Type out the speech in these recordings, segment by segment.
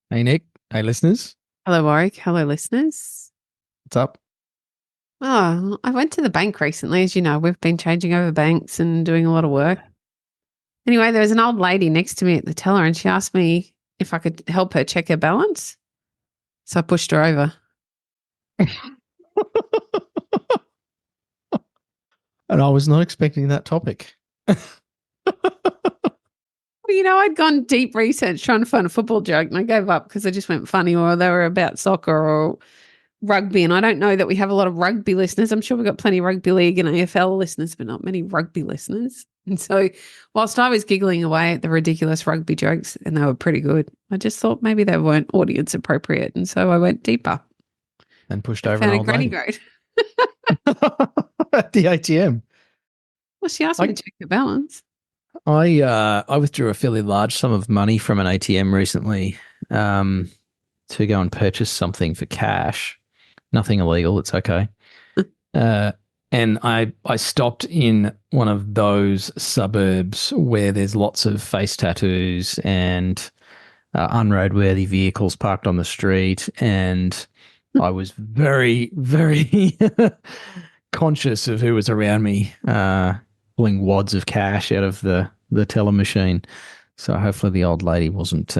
Hey Nick, hey listeners, Hello, Warwick. Hello, listeners. what's up? Oh, I went to the bank recently. As you know, we've been changing over banks and doing a lot of work. Anyway, there was an old lady next to me at the teller and she asked me if I could help her check her balance. So I pushed her over. And I was not expecting that topic. Well, I'd gone deep research trying to find a football joke and I gave up because I just went funny or they were about soccer or rugby. And I don't know that we have a lot of rugby listeners. I'm sure we've got plenty of rugby league and AFL listeners, but not many rugby listeners. And so, whilst I was giggling away at the ridiculous rugby jokes, and they were pretty good, I just thought maybe they weren't audience appropriate. And so I went deeper And pushed and over an found a old granny lady goat. at the ATM. Well, she asked me I to check the balance. I withdrew a fairly large sum of money from an ATM recently to go and purchase something for cash. Nothing illegal, it's okay. Uh, and I stopped in one of those suburbs where there's lots of face tattoos and unroadworthy vehicles parked on the street, and I was very, very conscious of who was around me, pulling wads of cash out of the teller machine. So hopefully the old lady wasn't,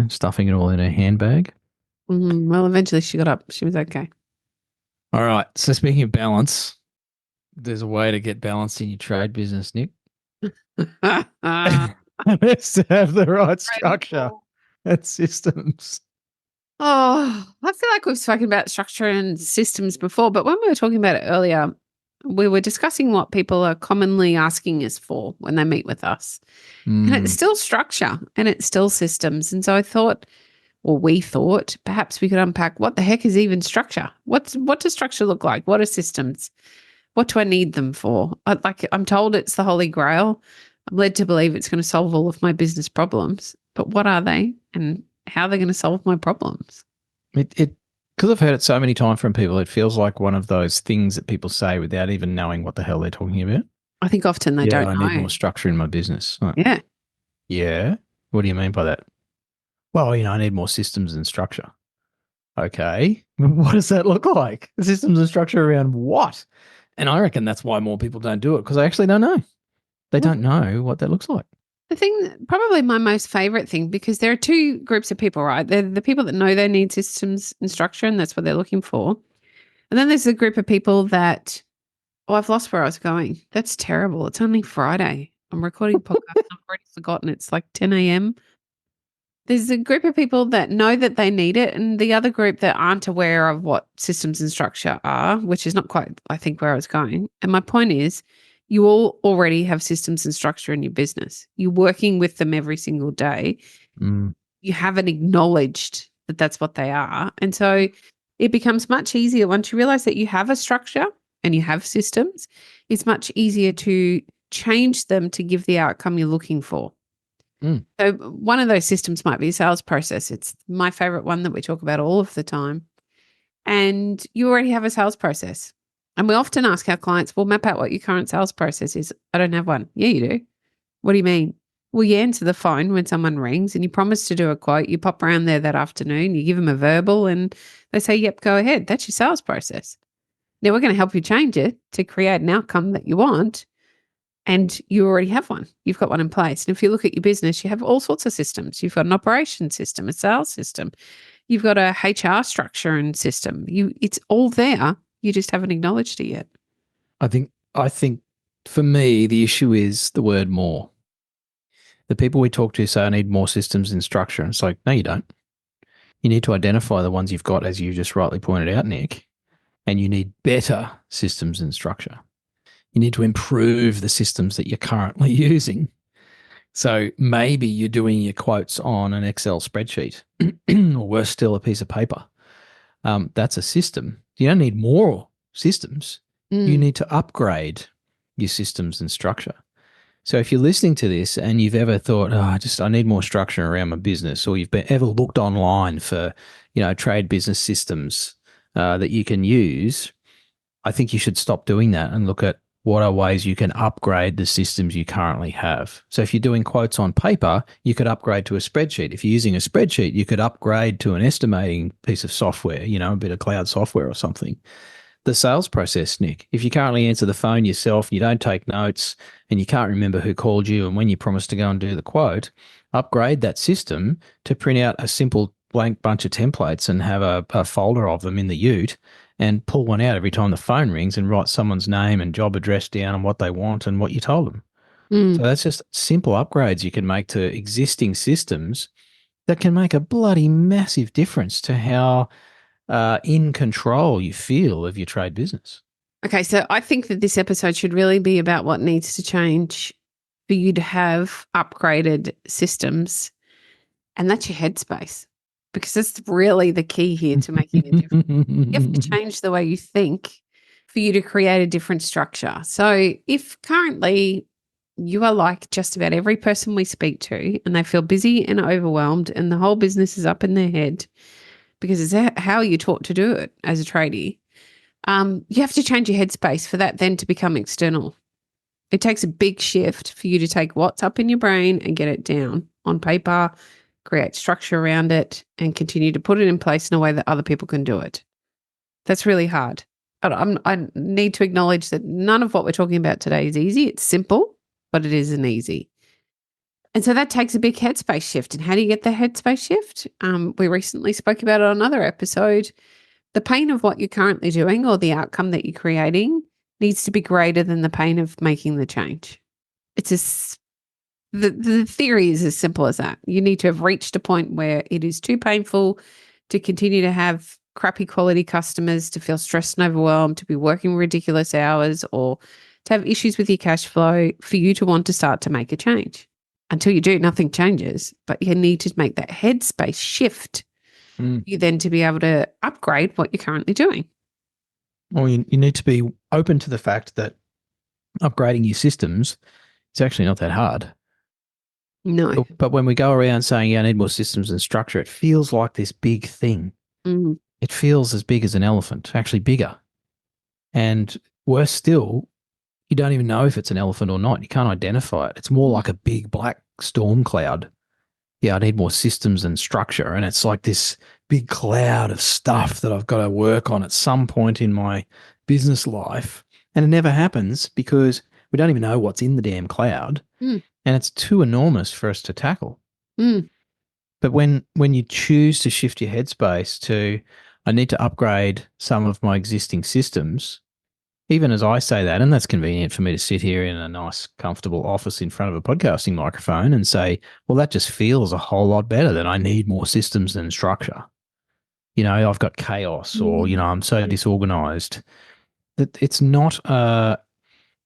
stuffing it all in her handbag. Well, eventually she got up. She was okay. All right. So speaking of balance, there's a way to get balanced in your trade business, Nick. It's to have the right structure and systems. Oh, I feel like we've spoken about structure and systems before, but when we were talking about it earlier, we were discussing what people are commonly asking us for when they meet with us. And it's still structure and it's still systems. And so I thought, or we thought, perhaps we could unpack what the heck is even structure? What does structure look like? What are systems? What do I need them for? I'm told it's the holy grail. I'm led to believe it's going to solve all of my business problems. But what are they and how are they going to solve my problems? It because I've heard it so many times from people, it feels like one of those things that people say without even knowing what the hell they're talking about. I think often they Yeah, don't I need know. more structure in my business. Like, Yeah. yeah. What do you mean by that? Well, I need more systems and structure. Okay. What does that look like? Systems and structure around what? And I reckon that's why more people don't do it because they actually don't know. They don't know what that looks like. The thing, probably my most favorite thing, because there are two groups of people, right? They're the people that know they need systems and structure, and that's what they're looking for. And then there's a group of people that, oh, I've lost where I was going. That's terrible. It's only Friday. I'm recording a podcast. I've already forgotten. It's like 10 a.m. There's a group of people that know that they need it, and the other group that aren't aware of what systems and structure are, which is not quite, I think, where I was going. And my point is, you all already have systems and structure in your business. You're working with them every single day. Mm. You haven't acknowledged that that's what they are. And so it becomes much easier once you realize that you have a structure and you have systems, it's much easier to change them to give the outcome you're looking for. Mm. So one of those systems might be a sales process. It's my favorite one that we talk about all of the time. And you already have a sales process. And we often ask our clients, well, map out what your current sales process is. I don't have one. Yeah, you do. What do you mean? Well, you answer the phone when someone rings and you promise to do a quote. You pop around there that afternoon, you give them a verbal and they say, yep, go ahead. That's your sales process. Now we're going to help you change it to create an outcome that you want. And you already have one. You've got one in place. And if you look at your business, you have all sorts of systems. You've got an operation system, a sales system. You've got a HR structure and system. It's all there. You just haven't acknowledged it yet. I think for me the issue is the word more. The people we talk to say I need more systems and structure. And it's like, no, you don't. You need to identify the ones you've got, as you just rightly pointed out, Nick, and you need better systems and structure. You need to improve the systems that you're currently using. So maybe you're doing your quotes on an Excel spreadsheet, or worse still, a piece of paper. That's a system. You don't need more systems. You Mm. need to upgrade your systems and structure. So if you're listening to this and you've ever thought, oh, I need more structure around my business, or ever looked online for, trade business systems that you can use, I think you should stop doing that and look at what are ways you can upgrade the systems you currently have. So if you're doing quotes on paper, you could upgrade to a spreadsheet. If you're using a spreadsheet, you could upgrade to an estimating piece of software, a bit of cloud software or something. The sales process, Nick, if you currently answer the phone yourself, you don't take notes, and you can't remember who called you and when you promised to go and do the quote, upgrade that system to print out a simple blank bunch of templates and have a folder of them in the ute and pull one out every time the phone rings and write someone's name and job address down and what they want and what you told them. So that's just simple upgrades you can make to existing systems that can make a bloody massive difference to how in control you feel of your trade business. Okay, so I think that this episode should really be about what needs to change for you to have upgraded systems, and that's your headspace, because that's really the key here to making a difference. You have to change the way you think for you to create a different structure. So if currently you are like just about every person we speak to and they feel busy and overwhelmed and the whole business is up in their head because it's how you're taught to do it as a tradie, you have to change your headspace for that then to become external. It takes a big shift for you to take what's up in your brain and get it down on paper, create structure around it, and continue to put it in place in a way that other people can do it. That's really hard. I need to acknowledge that none of what we're talking about today is easy. It's simple, but it isn't easy. And so that takes a big headspace shift. And how do you get the headspace shift? We recently spoke about it on another episode. The pain of what you're currently doing or the outcome that you're creating needs to be greater than the pain of making the change. The theory is as simple as that. You need to have reached a point where it is too painful to continue to have crappy quality customers, to feel stressed and overwhelmed, to be working ridiculous hours, or to have issues with your cash flow for you to want to start to make a change. Until you do, nothing changes, but you need to make that headspace shift for you then to be able to upgrade what you're currently doing. Well, you need to be open to the fact that upgrading your systems is actually not that hard. No. But when we go around saying, I need more systems and structure, it feels like this big thing. It feels as big as an elephant, actually bigger. And worse still, you don't even know if it's an elephant or not. You can't identify it. It's more like a big black storm cloud. Yeah, I need more systems and structure. And it's like this big cloud of stuff that I've got to work on at some point in my business life. And it never happens because we don't even know what's in the damn cloud. And it's too enormous for us to tackle. But when you choose to shift your headspace to, I need to upgrade some of my existing systems, even as I say that, and that's convenient for me to sit here in a nice, comfortable office in front of a podcasting microphone and say, well, that just feels a whole lot better than I need more systems and structure. I've got chaos or, I'm so disorganized. That it's not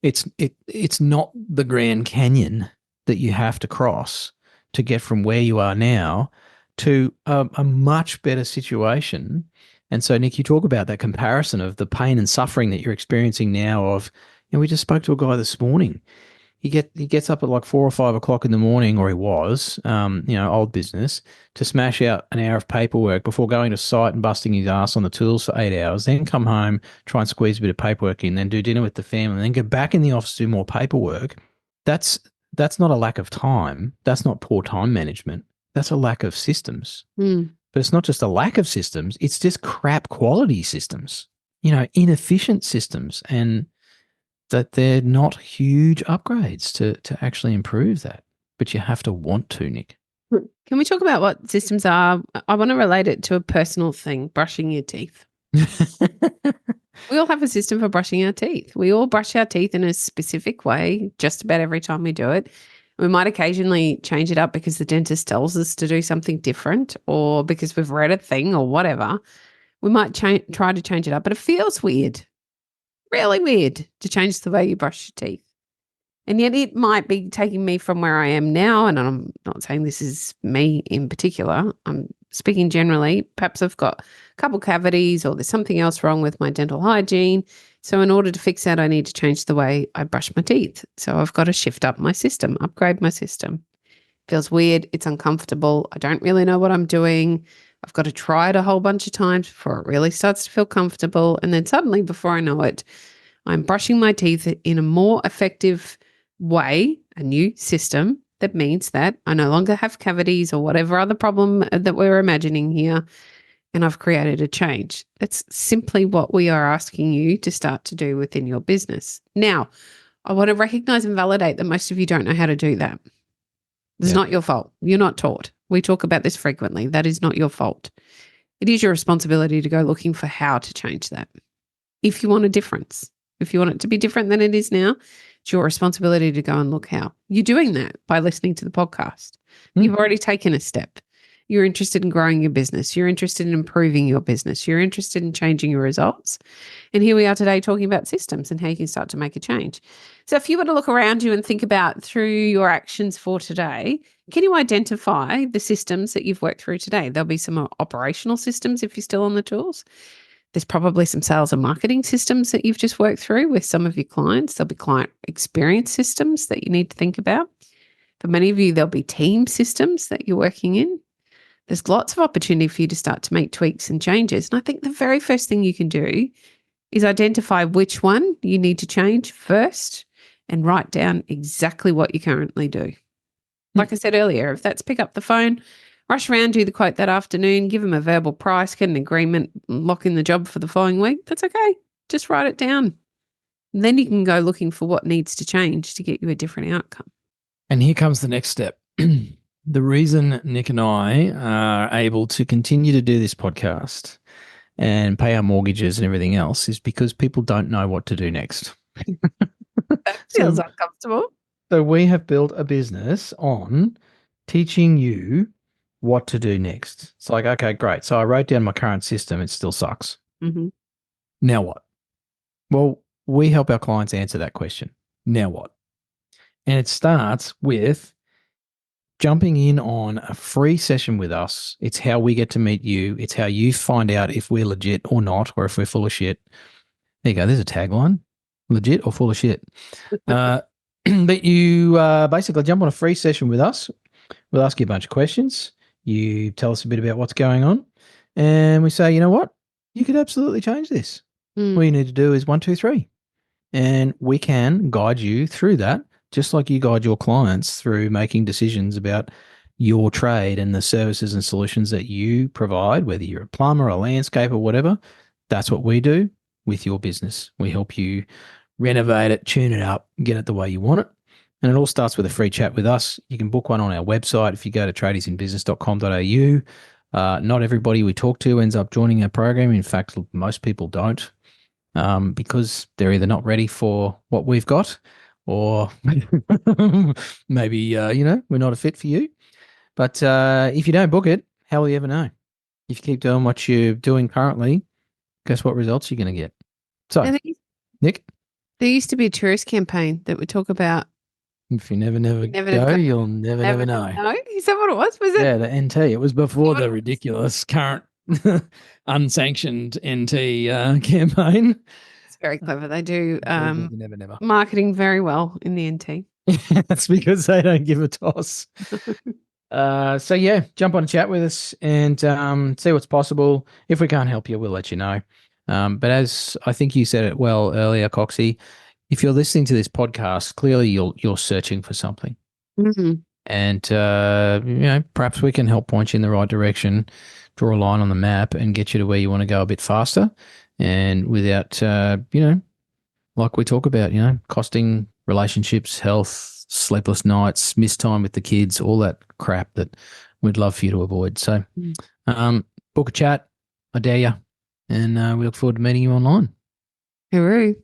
it's not the Grand Canyon that you have to cross to get from where you are now to a much better situation. And so, Nick, you talk about that comparison of the pain and suffering that you're experiencing now of, we just spoke to a guy this morning. He gets up at like 4 or 5 o'clock in the morning, or he was, old business, to smash out an hour of paperwork before going to site and busting his ass on the tools for 8 hours, then come home, try and squeeze a bit of paperwork in, then do dinner with the family, then go back in the office to do more paperwork. That's not a lack of time. That's not poor time management. That's a lack of systems. But it's not just a lack of systems. It's just crap quality systems, inefficient systems, and that they're not huge upgrades to actually improve that. But you have to want to, Nick. Can we talk about what systems are? I want to relate it to a personal thing, brushing your teeth. We all have a system for brushing our teeth. We all brush our teeth in a specific way just about every time we do it. We might occasionally change it up because the dentist tells us to do something different or because we've read a thing or whatever. We might try to change it up, but it feels weird, really weird to change the way you brush your teeth. And yet it might be taking me from where I am now, and I'm not saying this is me in particular. I'm speaking generally. Perhaps I've got a couple cavities or there's something else wrong with my dental hygiene. So in order to fix that, I need to change the way I brush my teeth. So I've got to shift up my system, upgrade my system. Feels weird. It's uncomfortable. I don't really know what I'm doing. I've got to try it a whole bunch of times before it really starts to feel comfortable. And then suddenly, before I know it, I'm brushing my teeth in a more effective way, a new system that means that I no longer have cavities or whatever other problem that we're imagining here. And I've created a change. That's simply what we are asking you to start to do within your business. Now, I want to recognize and validate that most of you don't know how to do that. It's not your fault. You're not taught. We talk about this frequently. That is not your fault. It is your responsibility to go looking for how to change that. If you want a difference, if you want it to be different than it is now, it's your responsibility to go and look how. You're doing that by listening to the podcast. You've already taken a step. You're interested in growing your business. You're interested in improving your business. You're interested in changing your results. And here we are today talking about systems and how you can start to make a change. So if you were to look around you and think about through your actions for today, can you identify the systems that you've worked through today? There'll be some operational systems if you're still on the tools. There's probably some sales and marketing systems that you've just worked through with some of your clients. There'll be client experience systems that you need to think about. For many of you, there'll be team systems that you're working in. There's lots of opportunity for you to start to make tweaks and changes. And I think the very first thing you can do is identify which one you need to change first and write down exactly what you currently do. Like I said earlier, if that's pick up the phone, rush around, do the quote that afternoon, give them a verbal price, get an agreement, lock in the job for the following week, that's okay. Just write it down. And then you can go looking for what needs to change to get you a different outcome. And here comes the next step. The reason Nic and I are able to continue to do this podcast and pay our mortgages and everything else is because people don't know what to do next. That feels uncomfortable. So we have built a business on teaching you what to do next. It's like, okay, great. So I wrote down my current system. It still sucks. Mm-hmm. Now what? Well, we help our clients answer that question. Now what? And it starts with jumping in on a free session with us. It's how we get to meet you. It's how you find out if we're legit or not, or if we're full of shit. There you go. There's a tagline. Legit or full of shit. But you basically jump on a free session with us. We'll ask you a bunch of questions. You tell us a bit about what's going on. And we say, you know what? You could absolutely change this. All you need to do is 1, 2, 3. And we can guide you through that, just like you guide your clients through making decisions about your trade and the services and solutions that you provide, whether you're a plumber, a landscaper, whatever. That's what we do with your business. We help you renovate it, tune it up, get it the way you want it. And it all starts with a free chat with us. You can book one on our website if you go to tradiesinbusiness.com.au. Not everybody we talk to ends up joining our program. In fact, most people don't because they're either not ready for what we've got or maybe, we're not a fit for you. But if you don't book it, how will you ever know? If you keep doing what you're doing currently, guess what results you're going to get? So, Nic? There used to be a tourist campaign that would talk about if you never go, you'll never know. No, is that what it was? Was it? Yeah, the NT. It was before the ridiculous current unsanctioned NT campaign. It's very clever. They do never. marketing very well in the NT. That's because they don't give a toss. So yeah, jump on a chat with us and see what's possible. If we can't help you, we'll let you know. But as I think you said it well earlier, Coxie, if you're listening to this podcast, clearly you're searching for something. Mm-hmm. And, perhaps we can help point you in the right direction, draw a line on the map and get you to where you want to go a bit faster and without, like we talk about, costing relationships, health, sleepless nights, missed time with the kids, all that crap that we'd love for you to avoid. So book a chat. I dare you. And we look forward to meeting you online. Hooroo.